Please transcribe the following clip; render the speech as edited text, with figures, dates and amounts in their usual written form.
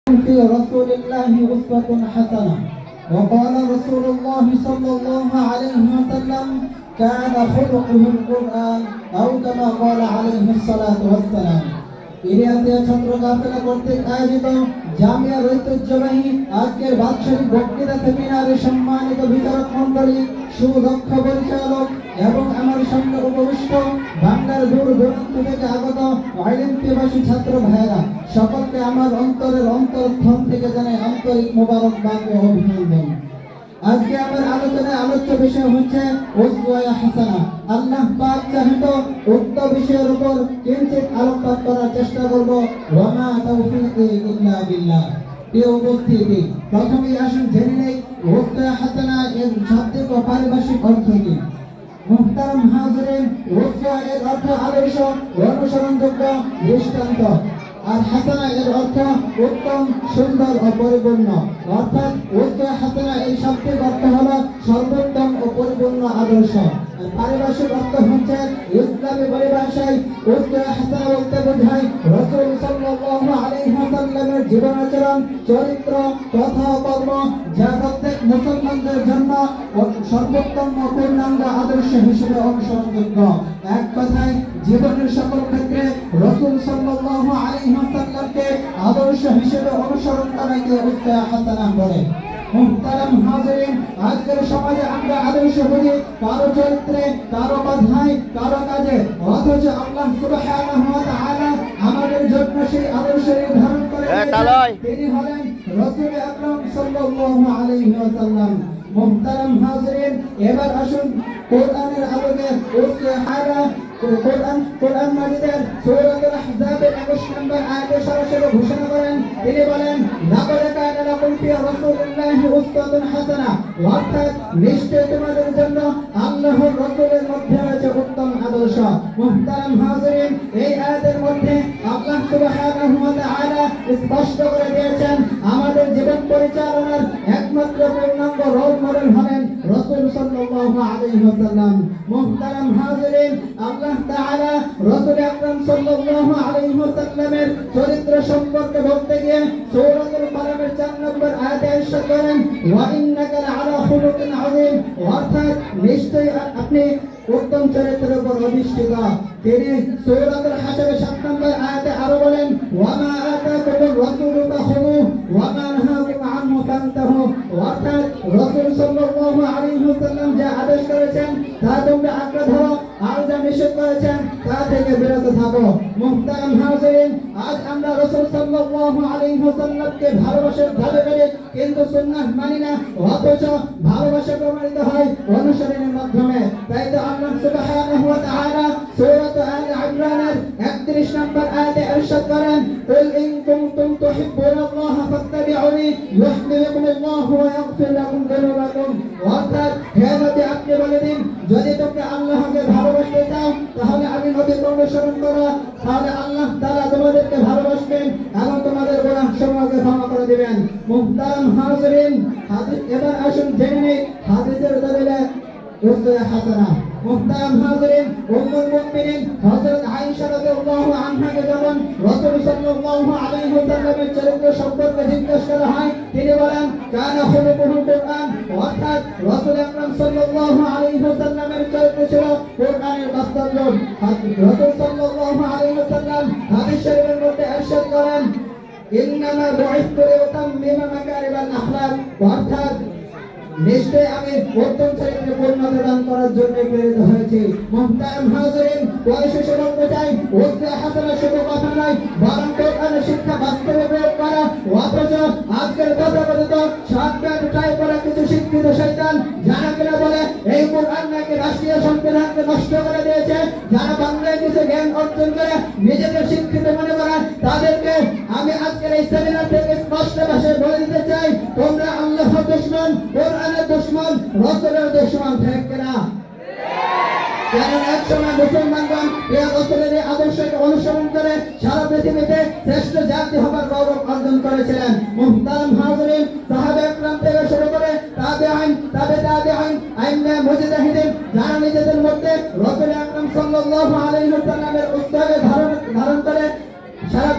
في رسول الله أسوة حسنة. وقال رسول الله صلى الله عليه وسلم كان خلقه القرآن أو كما قال عليه الصلاة والسلام. ইলিয়াসিয়া ছাত্র কাফেলা কর্তৃক আয়োজিত জামিয়ার ঐতিহ্যবাহী আজকের বাৎসরিক বক্তৃতা সেমিনারে সম্মানিত বিচারক মণ্ডলী, সুদক্ষ পরিচালক এবং আমার সঙ্গে উপবিষ্ট বাংলার দূর দূরান্ত থেকে আগত আইলিম পিপাসী ছাত্র ভাইয়েরা, সকলকে আমার অন্তরের অন্তরস্থল থেকে জানাই আন্তরিক মোবারকবাদ ও অভিনন্দন। আজকে আমার আলোচনায় আলোচ্য বিষয় হচ্ছে উসওয়া হাসানা। আল্লাহ পাক চাহে তো উক্ত বিষয়ের উপর কিঞ্চিত আলোকপাত করার চেষ্টা করব। ওয়া মা তাওফীকি ইল্লা বিল্লাহ। প্রিয় উপস্থিতি, প্রথমেই আসুন জেনে নেই উসওয়া হাসানা এর শাব্দিক ও পারিভাষিক অর্থ কি। মুহতারাম হাজিরিন, উসওয়া এর অর্থ আদর্শ, অনুসরণযোগ্য, দৃষ্টান্ত। আর হাসানা এর অর্থ উত্তম, সুন্দর ও পরিপূর্ণ। অর্থাৎ উসওয়া হাসানা এই শাব্দিক অর্থ হলো সর্বোত্তম ও পরিপূর্ণ আদর্শ। পারিভাষিক অর্থ হচ্ছে ইসলামী পরিভাষায় উসওয়া হাসানা বলতে বোঝায় রাসূল সাল্লাল্লাহু আলাইহি ওয়াসাল্লামের জীবনাচরণ, চরিত্র, কথা ও কর্ম যা প্রত্যেক মুসলমানদের জন্য সর্বোত্তম ও পূর্ণাঙ্গ আদর্শ হিসেবে অনুসরণযোগ্য। এক কথায় জীবনের সকল ক্ষেত্রে রাসূল সাল্লাল্লাহু আলাইহি ওয়াসাল্লামকে আদর্শ হিসেবে অনুসরণ করাকে উসওয়া হাসানা বলে। মুহতারাম হাজিরিন, আজকের সমাজে আমরা আদর্শ বুঝি কারো চরিত্রে, কারো কথায়, কারো কাজে, অথচ আল্লাহ সুবহানাহু ওয়া তাআলা আমাদের জন্য সেই আদর্শ নির্ধারণ করে তিনি হলেন রাসূল আকরাম সাল্লাল্লাহু আলাইহি ওয়াসাল্লাম। মুহতারাম হাজিরিন, এবার আসুন কোরআনের আলোকে উসওয়া হাসানা কোরআন মাজিদের সূরাতুল আহজাবের 21 নম্বর আয়াতে সরাসরি ঘোষণা করেন। তিনি বলেন, লাকাদ কানা লাকুম ফি রাসূলিল্লাহি উসওয়াতুন হাসানা। অর্থাৎ নিশ্চয়ই তোমাদের জন্য আল্লাহর রাসূলের মধ্যে রয়েছে উত্তম আদর্শ। মুহতারাম হাজিরিন, এই আয়াতের মধ্যে আল্লাহ সুবহানাহু ওয়া তাআলা স্পষ্ট করে দিয়েছেন আমাদের জীবন পরিচালনার একমাত্র পূর্ণাঙ্গ রোল মডেল হলেন রাসূল সাল্লাল্লাহু আলাইহি ওয়াসাল্লাম। মুহতারাম হাজিরিন, আল্লাহ তাআলা রাসূল আকরাম সাল্লাল্লাহু আলাইহি ওয়াসাল্লামের চরিত্র সম্পর্কে বলতে গিয়ে সূরাতুল কালামের 4 নম্বর আয়াতে ইরশাদ করেন, ওয়া ইন্নাকা লাআলা খুলুকিন আযীম। অর্থাৎ নিশ্চয়ই আপনি উত্তম চরিত্রের উপর অধিষ্ঠিত। তিনি সূরাতুল হাশরের 7 নম্বর আয়াতে আরো বলেন, ওয়া মা আতাকুমুর রাসূলু ফাখুযুহু ওয়া মা নাহাকুম আনহু ফান্তাহু। অর্থাৎ রাসূল সাল্লাল্লাহু আলাইহি ওয়াসাল্লাম যা আদেশ করেছেন তা তোমরা আঁকড়ে ধরো, আর যা নিষেধ করেছেন তা থেকে বিরত থাকো। মুহতারাম হাজিরিন, আজ আমরা রাসূল সাল্লাল্লাহু আলাইহি ওয়াসাল্লামকে ভালোবাসার দাবি করি কিন্তু সুন্নাহ মানি না, অথচ ভালোবাসা প্রমাণিত হয় অনুসরণের মাধ্যমে। তাই তো আল্লাহ সুবহানাহু ওয়া তাআলা সূরা আলে ইমরানের 31 নম্বর আয়াতে ইরশাদ করেন, কুল ইন কুনতুম তুহিব্বুনাল্লাহা ফাত্তাবিউনি ইউহিব্বুকুমুল্লাহু ওয়া ইয়াগফির লাকুম যুনুবাকুম। অর্থাৎ হে নবী, আপনি বলে দিন, যদি তোমরা আল্লাহকে ভালোবাসতে চাও তাহলে আমি নবীকে অনুসরণ করো, তাহলে আল্লাহ তাআলা তোমাদেরকে ভালোবাসবেন এবং তোমাদের গুনাহ সমূহকে ক্ষমা করে দিবেন। মুহতারাম হাজিরিন, এবার আসুন জেনে নেই হাদিসের দলিলে উসওয়া হাসানা। মুহতারাম হাজিরিন, উম্মুল মুমিনিন হযরত আয়েশা রাদিয়াল্লাহু আনহাকে যখন রাসূল সাল্লাল্লাহু আলাইহি ওয়াসাল্লামের চরিত্র সম্পর্কে জিজ্ঞাসা করা হয়, তিনি বলেন, কানা খুলুকুল কুরআন। অর্থাৎ রাসূল আকরাম সাল্লাল্লাহু আলাইহি ওয়াসাল্লামের চরিত্র ছিল কুরআনের বাস্তব রূপ। রাসূল সাল্লাল্লাহু আলাইহি ওয়াসাল্লাম হাদিস শরীফের মধ্যে ইরশাদ করেন, ইন্নামা বুইসতু লিউতাম্মিমা মাকারিমাল আখলাক। অর্থাৎ নিশ্চয় আমি উত্তম চরিত্রে পূর্ণতা দান করার জন্য প্রেরিত হয়েছি। মুহতারাম হাজিরিন, পরিশেষে বলতে চাই উসওয়া হাসানা শুধু কথা নয়, বরং কোরআনের শিক্ষা বাস্তবে প্রয়োগ করা। অথচ আজকের তথাকথিত শর্টকাট ট্রাই করা কিছু শিক্ষিত শয়তান যারা কিনা বলে এই কোরআন নাকি রাষ্ট্রীয় সংবিধানকে নষ্ট করে দিয়েছে, যারা বাংলায় কিছু জ্ঞান অর্জন করে নিজেদের শিক্ষিত মনে করে, তাদেরকে আমি আজকের এই সেমিনার থেকে স্পষ্ট ভাষায় বলে দিতে চাই, তোমরা আল্লাহর দুশমন, কোরআনের দুশমন, রাসূলের দুশমন, ঠিক কিনা? কারণ এক সময় মুসলমানগণ এই রাসূলের আদর্শকে অনুসরণ করে সারা পৃথিবীতে শ্রেষ্ঠ জাতি হবার গৌরব অর্জন করেছিলেন। মুহতারাম হাজিরিন, সাহাবা একরাম থেকে শুরু করে তাবেঈন, তাবেঈন, আইম্মা মুজতাহিদিন যারা নিজেদের মধ্যে রাসূল আকরাম সাল্লাল্লাহু আলাইহি ওয়াসাল্লামের উসওয়া ধারণ করে সারা